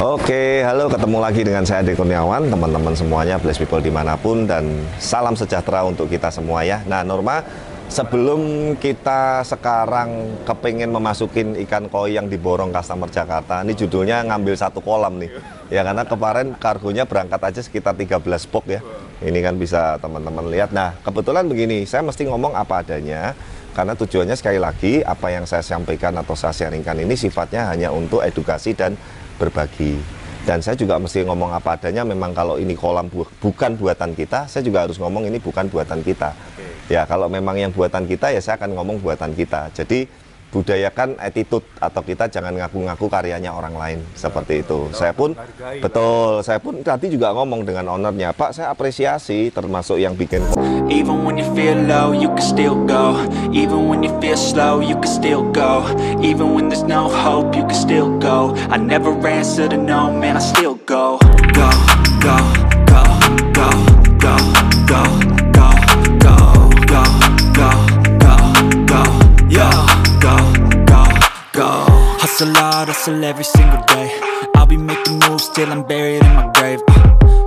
Oke, halo, ketemu lagi dengan saya Ade Kurniawan, teman-teman semuanya, blessed people dimanapun, dan salam sejahtera untuk kita semua ya. Nah, Norma, sebelum kita sekarang kepingin memasukin ikan koi yang diborong customer Jakarta, ini judulnya ngambil satu kolam nih, ya karena kemarin kargonya berangkat aja sekitar 13 box ya. Ini kan bisa teman-teman lihat. Nah, kebetulan begini, saya mesti ngomong apa adanya, karena tujuannya sekali lagi, apa yang saya sampaikan atau saya sharingkan ini sifatnya hanya untuk edukasi dan berbagi. Dan saya juga mesti ngomong apa adanya, memang kalau ini kolam bukan buatan kita, saya juga harus ngomong ini bukan buatan kita. Ya, kalau memang yang buatan kita, ya saya akan ngomong buatan kita. Jadi budayakan attitude, atau kita jangan ngaku-ngaku karyanya orang lain, seperti itu. Saya pun, betul, saya pun tadi juga ngomong dengan ownernya, Pak, saya apresiasi termasuk yang bikin. Even when you feel low, you can still go. Even when you feel slow, you can still go. Even when there's no hope, you can still go. I never answer to no, man, I still go. Go, go, go, go, go, go, go, go, go, go, go, go, yo, go, go, go. Hustle hard, hustle every single day. I'll be making moves till I'm buried in my grave.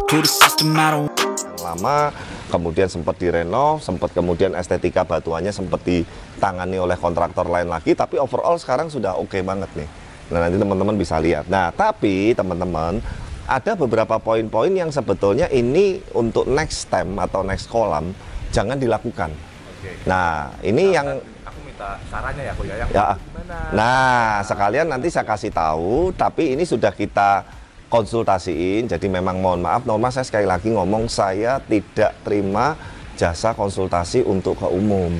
To the system, I don't lama, kemudian sempat direnov, sempat kemudian estetika batuannya sempat ditangani oleh kontraktor lain lagi, tapi overall sekarang sudah oke banget nih. Nah, nanti teman-teman bisa lihat. Nah, tapi teman-teman, ada beberapa poin-poin yang sebetulnya ini untuk next time atau next kolam jangan dilakukan. Nah, ini yang aku minta sarannya ya, aku yang ya. gimana? Nah, sekalian nanti saya kasih tahu, tapi ini sudah kita konsultasiin. Jadi memang mohon maaf Norma, saya sekali lagi ngomong, saya tidak terima jasa konsultasi untuk ke umum,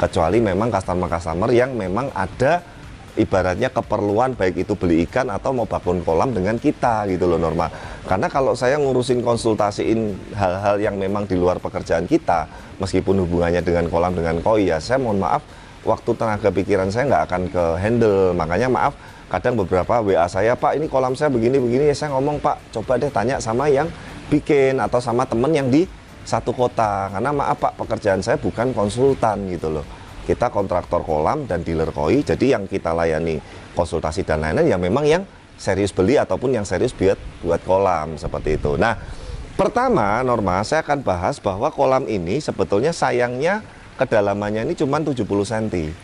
kecuali memang customer-customer yang memang ada ibaratnya keperluan, baik itu beli ikan atau mau bangun kolam dengan kita gitu loh Norma. Karena kalau saya ngurusin konsultasiin hal-hal yang memang di luar pekerjaan kita, meskipun hubungannya dengan kolam, dengan koi, ya saya mohon maaf, waktu tenaga pikiran saya nggak akan ke handle. Makanya maaf, kadang beberapa WA saya, Pak, ini kolam saya begini-begini, ya saya ngomong, Pak, coba deh tanya sama yang bikin atau sama temen yang di satu kota. Karena maaf Pak, pekerjaan saya bukan konsultan gitu loh. Kita kontraktor kolam dan dealer koi, jadi yang kita layani konsultasi dan lain-lain ya memang yang serius beli ataupun yang serius buat kolam, seperti itu. Nah, pertama Norma, saya akan bahas bahwa kolam ini sebetulnya sayangnya kedalamannya ini cuma 70 cm.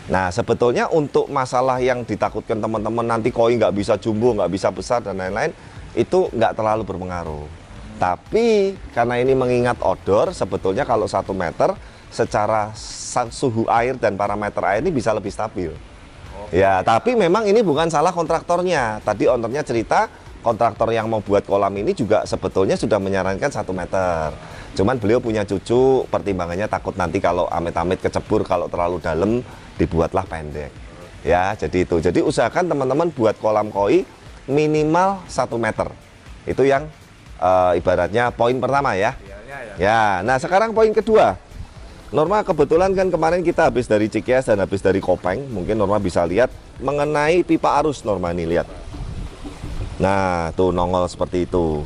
Nah, sebetulnya untuk masalah yang ditakutkan teman-teman nanti koi nggak bisa jumbo, nggak bisa besar dan lain-lain, itu nggak terlalu berpengaruh. Tapi karena ini mengingat outdoor, sebetulnya kalau 1 meter secara suhu air dan parameter air ini bisa lebih stabil. Ya, tapi memang ini bukan salah kontraktornya. Tadi ownernya cerita, kontraktor yang mau buat kolam ini juga sebetulnya sudah menyarankan 1 meter. Cuman beliau punya cucu, pertimbangannya takut nanti kalau amit-amit kecebur, kalau terlalu dalam dibuatlah pendek. Ya, jadi itu. Jadi usahakan teman-teman buat kolam koi minimal 1 meter. Itu yang ibaratnya poin pertama ya. Ya, nah sekarang poin kedua. Norma, kebetulan kan kemarin kita habis dari Cikeas dan habis dari Kopeng. Mungkin Norma bisa lihat mengenai pipa arus. Norma ini lihat. Nah, tuh nongol seperti itu.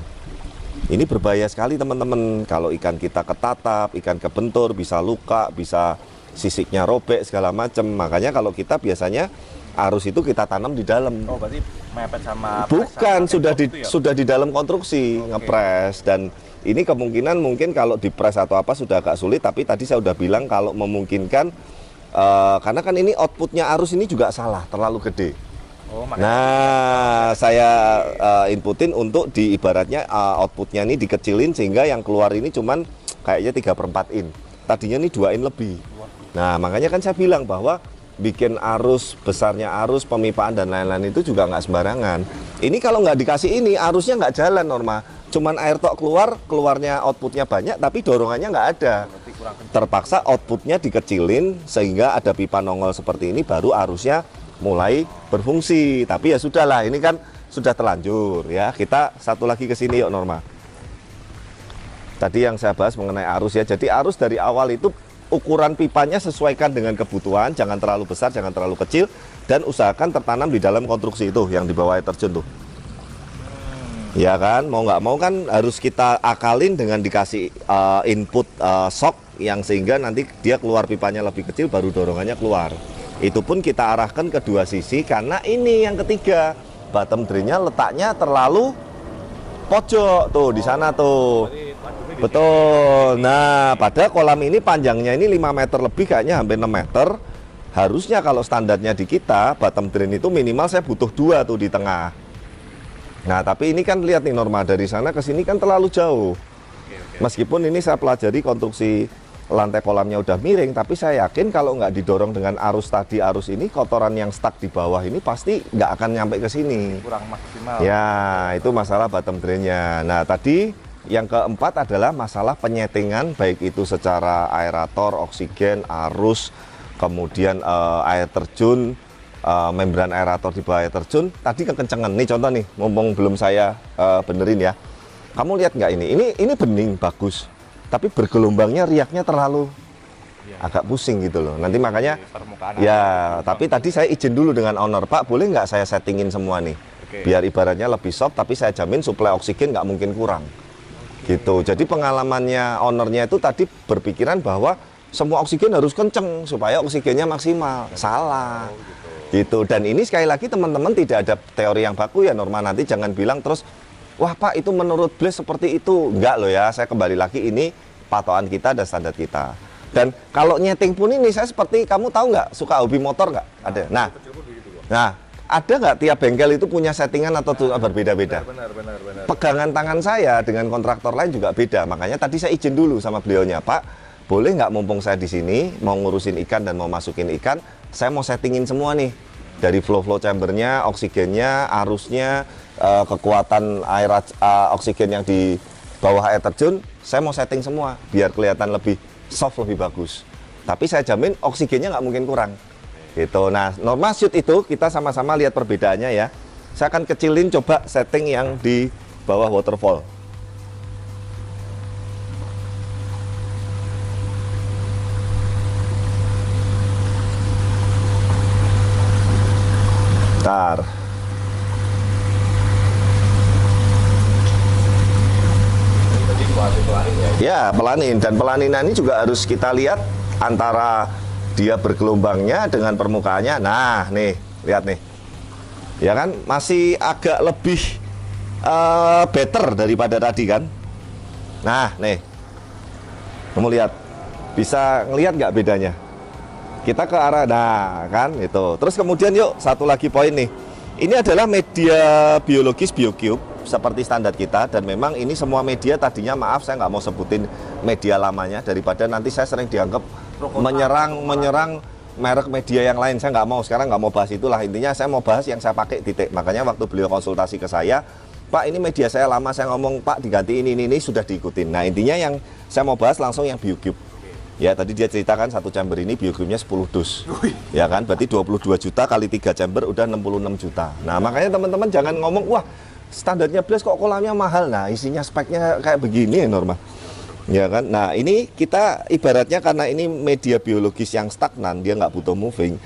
Ini berbahaya sekali teman-teman. Kalau ikan kita ketatap, ikan kebentur, bisa luka, bisa sisiknya robek segala macam. Makanya kalau kita biasanya arus itu kita tanam di dalam. Oh, berarti mepet sama bukan, sama sudah di dalam konstruksi, ngepres. Dan ini kemungkinan mungkin kalau dipres atau apa sudah agak sulit, tapi tadi saya udah bilang kalau memungkinkan, karena kan ini outputnya arus ini juga salah, terlalu gede. Nah, saya inputin untuk di ibaratnya outputnya ini dikecilin sehingga yang keluar ini cuman kayaknya 3/4 in. Tadinya ini 2 in lebih. Nah, makanya kan saya bilang bahwa bikin arus, besarnya arus, pemipaan dan lain-lain itu juga nggak sembarangan. Ini kalau nggak dikasih ini, arusnya nggak jalan Norma. Cuman air tok keluarnya outputnya banyak, tapi dorongannya nggak ada. Terpaksa outputnya dikecilin sehingga ada pipa nongol seperti ini, baru arusnya mulai berfungsi. Tapi ya sudahlah, ini kan sudah terlanjur ya. Kita satu lagi ke sini yuk Norma. Tadi yang saya bahas mengenai arus ya. Jadi arus dari awal itu ukuran pipanya sesuaikan dengan kebutuhan, jangan terlalu besar, jangan terlalu kecil, dan usahakan tertanam di dalam konstruksi itu yang di bawah air terjun tuh. Ya kan, mau nggak mau kan harus kita akalin dengan dikasih input shock yang sehingga nanti dia keluar pipanya lebih kecil, baru dorongannya keluar. Itu pun kita arahkan ke dua sisi, karena ini yang ketiga, bottom drainnya letaknya terlalu pojok tuh di sana tuh. Betul. Nah, pada kolam ini panjangnya ini 5 meter lebih, kayaknya hampir 6 meter. Harusnya kalau standarnya di kita bottom drain itu minimal saya butuh 2 tuh di tengah. Nah, tapi ini kan lihat nih Norma, dari sana ke sini kan terlalu jauh. Meskipun ini saya pelajari konstruksi lantai kolamnya udah miring, tapi saya yakin kalau nggak didorong dengan arus tadi, arus ini, kotoran yang stuck di bawah ini pasti nggak akan nyampe ke sini. Kurang maksimal. Ya, itu masalah bottom drainnya. Nah, tadi yang keempat adalah masalah penyetingan, baik itu secara aerator, oksigen, arus, kemudian air terjun, membran aerator di bawah air terjun. Tadi kekencengan. Nih contoh nih, mumpung belum saya benerin ya. Kamu lihat nggak ini? Ini bening, bagus. Tapi bergelombangnya, riaknya terlalu agak pusing gitu loh. Nanti makanya, ya, tapi tadi saya izin dulu dengan owner, Pak, boleh nggak saya settingin semua nih? Biar ibaratnya lebih soft, tapi saya jamin suplai oksigen nggak mungkin kurang. Gitu. Jadi pengalamannya ownernya itu tadi berpikiran bahwa semua oksigen harus kenceng supaya oksigennya maksimal. Salah. Gitu. Dan ini sekali lagi teman-teman tidak ada teori yang baku ya Norma. Nanti jangan bilang terus, wah Pak itu menurut Blaze seperti itu. Enggak loh ya, saya kembali lagi ini patokan kita dan standar kita. Dan kalau nyeting pun ini saya seperti, kamu tahu nggak, suka hobi motor nggak? Ada. Nah, ada nggak tiap bengkel itu punya settingan atau berbeda-beda? Benar. Pegangan tangan saya dengan kontraktor lain juga beda. Makanya tadi saya izin dulu sama beliaunya, Pak, boleh nggak mumpung saya di sini mau ngurusin ikan dan mau masukin ikan, saya mau settingin semua nih. Dari flow chambernya, oksigennya, arusnya, kekuatan air oksigen yang di bawah air terjun, saya mau setting semua biar kelihatan lebih soft, lebih bagus. Tapi saya jamin oksigennya nggak mungkin kurang. Gitu. Nah, Norma shoot itu kita sama-sama lihat perbedaannya ya. Saya akan kecilin coba setting yang di bawah waterfall. Bentar. Ya, pelanin. Dan pelaninan ini juga harus kita lihat antara dia bergelombangnya dengan permukaannya. Nah, nih, lihat nih. Ya kan, masih agak lebih better daripada tadi kan. Nah, nih. Kamu lihat. Bisa ngelihat nggak bedanya? Kita ke arah, nah kan, itu. Terus kemudian yuk, satu lagi poin nih. Ini adalah media biologis BioCube, seperti standar kita. Dan memang ini semua media tadinya, maaf saya nggak mau sebutin media lamanya, daripada nanti saya sering dianggap menyerang merek media yang lain. Saya nggak mau, sekarang nggak mau bahas itulah. Intinya saya mau bahas yang saya pakai, titik. Makanya waktu beliau konsultasi ke saya, Pak ini media saya lama, saya ngomong Pak diganti ini sudah diikutin. Nah intinya yang saya mau bahas langsung yang BioCube. Ya tadi dia ceritakan satu chamber ini BioCube-nya 10 dus. Ya kan, berarti 22 juta kali 3 chamber udah 66 juta. Nah makanya teman-teman jangan ngomong, wah standarnya Blaze kok kolamnya mahal. Nah isinya speknya kayak begini ya Norma. Ya kan, nah ini kita ibaratnya karena ini media biologis yang stagnan, dia nggak butuh moving.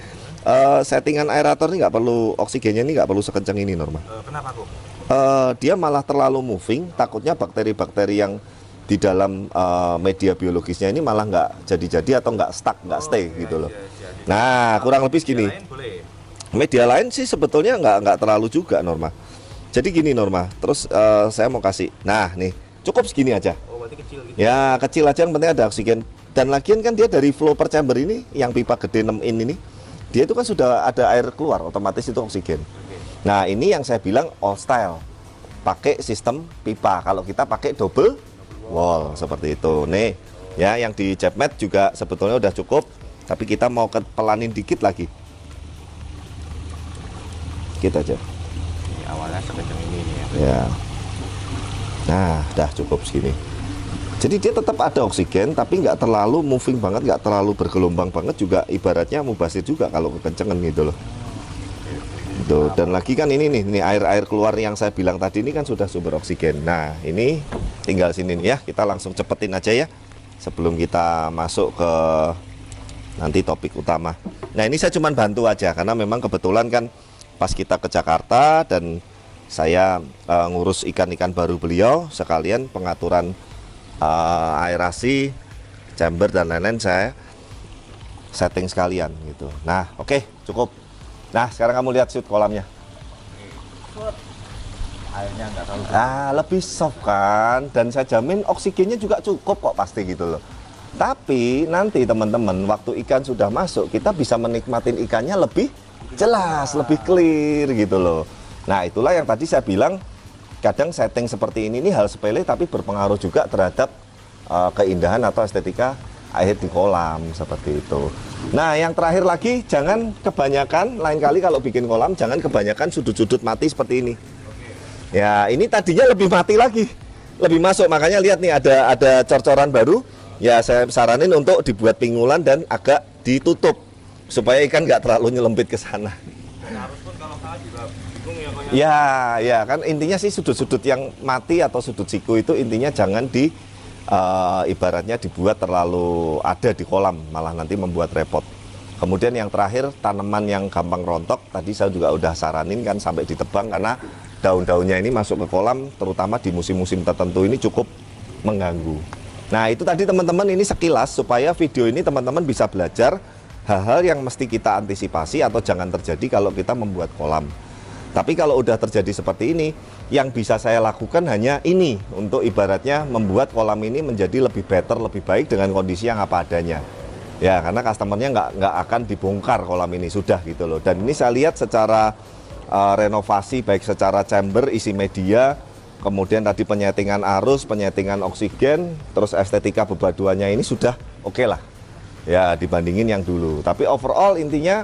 Settingan aerator ini nggak perlu, oksigennya ini nggak perlu sekencang ini Norma. Kenapa kok? Dia malah terlalu moving, takutnya bakteri-bakteri yang di dalam media biologisnya ini malah nggak jadi-jadi atau nggak stuck, nggak stay gitu loh. Nah kurang lebih segini. Media lain sih sebetulnya nggak terlalu juga Norma. Jadi gini Norma, terus saya mau kasih, nah nih cukup segini aja. Kecil gitu. Ya kecil aja, yang penting ada oksigen. Dan lagian kan dia dari flow per chamber ini, yang pipa gede 6 in ini, dia itu kan sudah ada air keluar, otomatis itu oksigen. Nah ini yang saya bilang all style, pakai sistem pipa. Kalau kita pakai double wall seperti itu. Nih ya, yang di Japmet juga sebetulnya udah cukup, tapi kita mau pelanin dikit lagi. Dikit aja. Ini awalnya sekencang ini ya. Ya. Nah, udah cukup segini. Jadi dia tetap ada oksigen, tapi nggak terlalu moving banget, nggak terlalu bergelombang banget, juga ibaratnya mubazir juga kalau kekencengan gitu loh. Tuh, dan lagi kan ini nih air keluar yang saya bilang tadi ini kan sudah sumber oksigen. Nah ini tinggal sini nih ya, kita langsung cepetin aja ya sebelum kita masuk ke nanti topik utama. Nah ini saya cuman bantu aja karena memang kebetulan kan pas kita ke Jakarta dan saya ngurus ikan-ikan baru beliau, sekalian pengaturan aerasi, chamber dan lain-lain saya setting sekalian gitu. Nah oke, cukup. Nah sekarang kamu lihat shoot kolamnya. Airnya nggak terlalu. Lebih soft kan, dan saya jamin oksigennya juga cukup kok pasti gitu loh. Tapi nanti teman-teman waktu ikan sudah masuk, kita bisa menikmatin ikannya lebih jelas, lebih clear gitu loh. Nah itulah yang tadi saya bilang, kadang setting seperti ini hal sepele tapi berpengaruh juga terhadap keindahan atau estetika air di kolam seperti itu. Nah yang terakhir lagi, jangan kebanyakan, lain kali kalau bikin kolam jangan kebanyakan sudut-sudut mati seperti ini. Ya ini tadinya lebih mati lagi, lebih masuk, makanya lihat nih ada cor-coran baru. Ya saya saranin untuk dibuat pingulan dan agak ditutup supaya ikan nggak terlalu nyelempit ke sana. Harus pun kalau salah juga bingung ya Pak. Ya kan intinya sih sudut-sudut yang mati atau sudut siku itu intinya jangan ibaratnya dibuat terlalu ada di kolam, malah nanti membuat repot. Kemudian yang terakhir, tanaman yang gampang rontok, tadi saya juga udah saranin kan sampai ditebang karena daun-daunnya ini masuk ke kolam, terutama di musim-musim tertentu ini cukup mengganggu. Nah itu tadi teman-teman, ini sekilas supaya video ini teman-teman bisa belajar hal-hal yang mesti kita antisipasi atau jangan terjadi kalau kita membuat kolam. Tapi kalau udah terjadi seperti ini, yang bisa saya lakukan hanya ini, untuk ibaratnya membuat kolam ini menjadi lebih better, lebih baik dengan kondisi yang apa adanya. Ya karena customernya nggak akan dibongkar kolam ini, sudah gitu loh. Dan ini saya lihat secara renovasi, baik secara chamber, isi media, kemudian tadi penyetingan arus, penyetingan oksigen, terus estetika bebaduannya ini sudah oke lah ya dibandingin yang dulu. Tapi overall intinya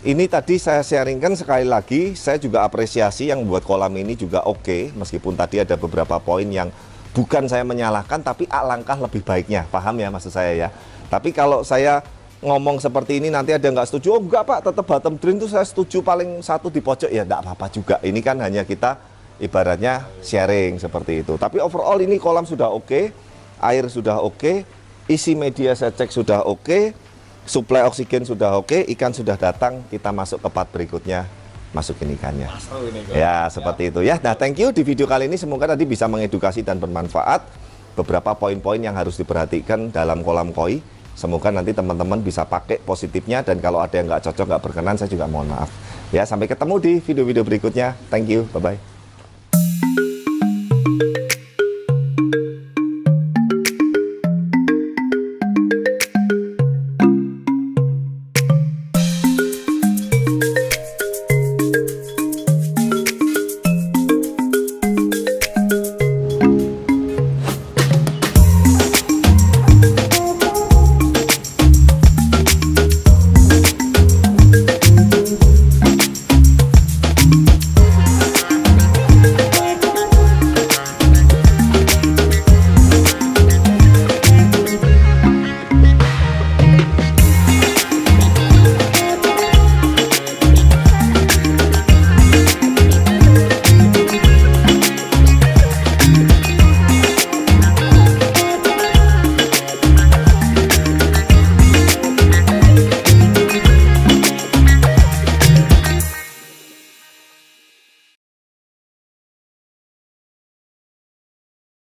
ini tadi saya sharingkan sekali lagi, saya juga apresiasi yang buat kolam ini juga oke, meskipun tadi ada beberapa poin yang bukan saya menyalahkan, tapi alangkah lebih baiknya, paham ya maksud saya ya. Tapi kalau saya ngomong seperti ini nanti ada nggak setuju, oh enggak Pak, tetap bottom drain itu saya setuju paling satu di pojok, ya enggak apa-apa juga. Ini kan hanya kita ibaratnya sharing seperti itu. Tapi overall ini kolam sudah oke, air sudah oke, isi media saya cek sudah oke, suplai oksigen sudah oke, ikan sudah datang, kita masuk ke part berikutnya, masukin ikannya. Ya seperti itu ya. Nah thank you, di video kali ini semoga tadi bisa mengedukasi dan bermanfaat. Beberapa poin-poin yang harus diperhatikan dalam kolam koi. Semoga nanti teman-teman bisa pakai positifnya, dan kalau ada yang nggak cocok, nggak berkenan, saya juga mohon maaf. Ya, sampai ketemu di video-video berikutnya. Thank you, bye-bye.